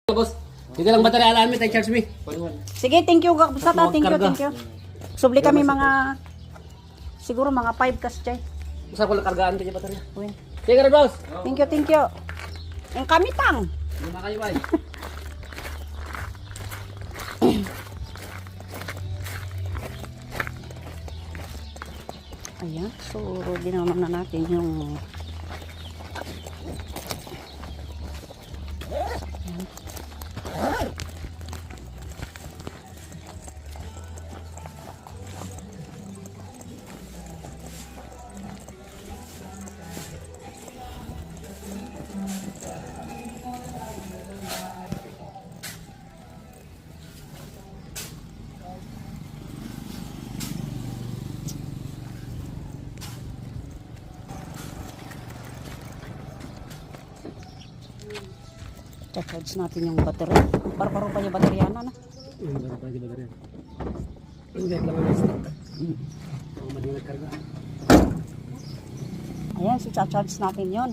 Boss, dito lang battery alamit, ay charge me. Sige, thank you. Sata, thank you. Subli kami mga, siguro mga 5 kas chay. Masa ko lang kargaan kanya battery. Uy. Sige na, boss. Thank you. Ang kami tang. Lima kayo ay. Ayan, so ginawa na natin yung charge natin yung battery. Para pa yung battery na. Baru pa yung battery. Hindi lang ang stock. Madilag karga. Ayan, so charge natin yon.